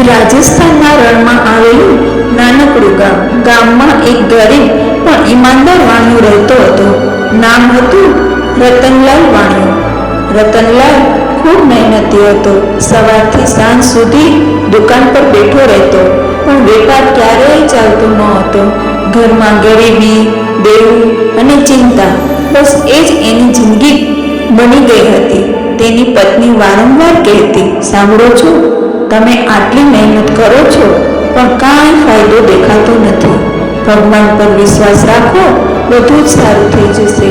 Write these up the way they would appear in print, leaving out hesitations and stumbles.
રાજસ્થાનના રણમાં આવેલું નાનકડું ગામ. ગામમાં એક ગરીબ પણ ઈમાનદાર વાણિયો રહેતો હતો. નામ હતું રતનલાલ વાણિયો. રતનલાલ ખૂબ મહેનતી હતો. સવારથી સાંજ સુધી દુકાન પર બેઠો રહેતો, પણ વેપાર ક્યારેય ચાલતો ન હતો. ઘરમાં ગરીબી, દેવું અને ચિંતા, બસ એ જ એની જિંદગી બની ગઈ હતી. તેની પત્ની વારંવાર કહેતી, સાંભળો છો, તમે આટલી મહેનત કરો છો પણ કાંઈ ફાયદો દેખાતો નથી. ભગવાન પર વિશ્વાસ રાખો, બધું જ સારું થઈ જશે.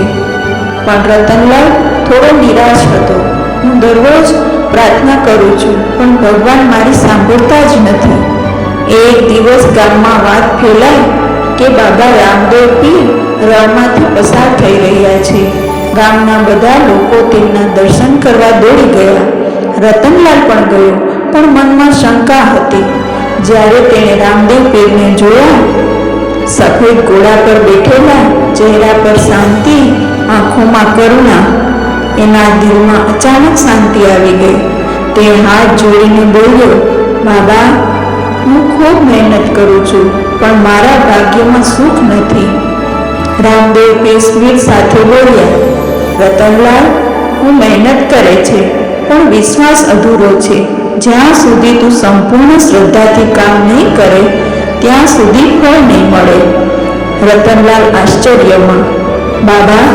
પણ રતનલાલ થોડો નિરાશ હતો. હું દરરોજ પ્રાર્થના કરું છું, પણ ભગવાન મારી સાંભળતા જ નથી. એક દિવસ ગામમાં વાત ફેલાઈ કે બાબા રામદેવ પીર રણમાંથી પસાર થઈ રહ્યા છે. ગામના બધા લોકો તેમના દર્શન કરવા દોડી ગયા. રતનલાલ પણ ગયો, પણ મનમાં શંકા હતી. જ્યારે તેણે રામદેવ પીરને જોયા, સફેદ ઘોડા પર બેઠેલા, ચહેરા પર શાંતિ, આંખોમાં કરુણા, એના દિલમાં અચાનક શાંતિ આવી ગઈ. તે હાથ જોડીને બોલ્યો, બાબા, હું ખૂબ મહેનત કરું છું, પણ મારા ભાગ્યમાં સુખ નથી. રામદેવ પીર સ્મિત સાથે બોલ્યા, રતનલાલ, હું મહેનત કરે છે, પણ વિશ્વાસ અધૂરો છે. જ્યાં સુધી તું સંપૂર્ણ શ્રદ્ધાથી કામ નહીં કરે, ત્યાં સુધી ફળ નહીં મળે. રતનલાલ આશ્ચર્યમાં, બાબા,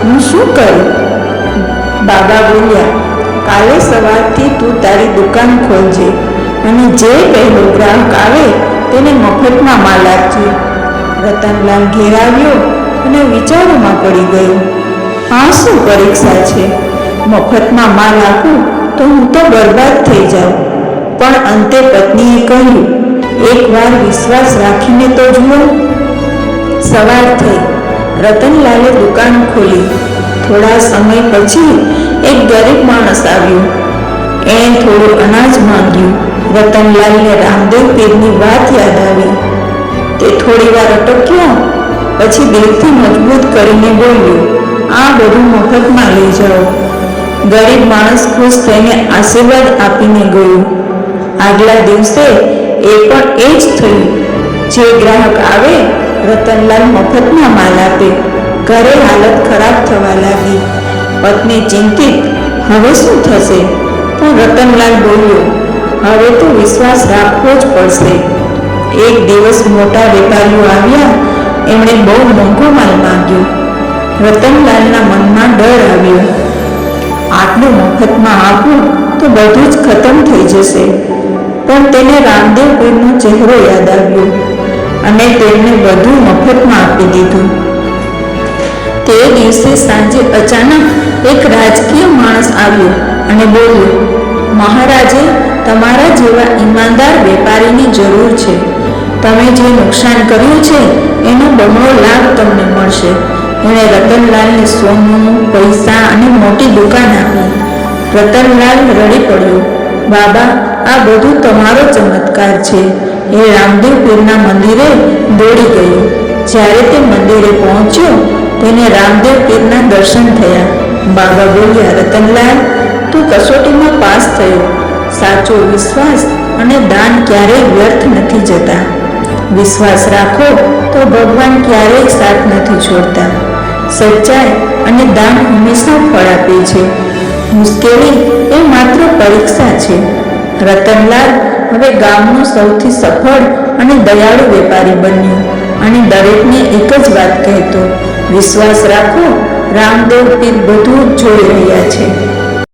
હું શું કરું? બાબા બોલ્યા, કાલે સવારથી તું તારી દુકાન ખોલજે અને જે પહેલો ગ્રાહક આવે તેને મફતમાં માલ આપજે. રતનલાલ ઘેર આવ્યો અને વિચારોમાં પડી ગયો. આ શું પરીક્ષા છે? મફતમાં માલ આપું તો હું તો બરબાદ થઈ જાઉં. પણ અંતે પત્નીએ કહ્યું, એકવાર વિશ્વાસ રાખીને તો જુઓ. સવાર થઈ. રતનલાલે દુકાન ખોલી. થોડા સમય પછી એક ગરીબ માણસ આવ્યો. એણે થોડું અનાજ માંગ્યું. રતનલાલને રામદેવ પીરની વાત યાદ આવી. તે થોડી વાર અટક્યો, પછી દિલથી મજબૂત કરીને બોલ્યો, આ બધું મફતમાં લઈ જાઓ. ગરીબ માણસ ખુશ થઈને આશીર્વાદ આપીને ગયો. આગલા દિવસે એ પણ એ જ થયું. જે ગ્રાહક આવે, રતનલાલ મફતમાં માલ આપે. ઘરે હાલત ખરાબ થવા લાગી. પત્ની ચિંતિત, હવે શું થશે? પણ રતનલાલ બોલ્યો, હવે તો વિશ્વાસ રાખવો જ પડશે. એક દિવસ મોટા વેપારીઓ આવ્યા. એમણે બહુ મોંઘો માલ માંગ્યો. રતનલાલના મનમાં ડર આવ્યો. આટલું મફતમાં આપું તો બધું જ ખતમ થઈ જશે. પણ તેને રામદેવ પીરનો ચહેરો યાદ આવ્યો અને તેમણે બધું મફતમાં આપી દીધું. તે દિવસે સાંજે અચાનક એક રાજકીય માણસ આવ્યો અને બોલ્યો, મહારાજે તમારા જેવા ઈમાનદાર વેપારીની જરૂર છે. તમે જે નુકસાન કર્યું છે એનો બમણો લાભ તમને મળશે. એણે રતનલાલને સોનું, પૈસા અને મોટી દુકાન આપી. રતનલાલ રડી પડ્યો, બાબા, આ બધું તમારો ચમત્કાર છે. એ રામદેવ પીરના મંદિરે દોડી ગયો. જ્યારે તે મંદિરે પહોંચ્યો, તેને રામદેવ પીરના દર્શન થયા. બાબા બોલ્યા, રતનલાલ, તું કસોટીમાં પાસ થયો. સાચો વિશ્વાસ અને દાન ક્યારેય વ્યર્થ નથી જતા. વિશ્વાસ રાખો તો ભગવાન ક્યારેય સાથ નથી છોડતા. સચ્ચાઈ અને દાન હંમેશા ફળ આપે છે. મુશ્કેલી એ માત્ર પરીક્ષા છે. રતનલાલ હવે ગામનો સૌથી સફળ અને દયાળુ વેપારી બન્યો અને દરેકને એક જ વાત કહેતો, વિશ્વાસ રાખો, રામદેવ પીર બધું જ જોઈ રહ્યા છે.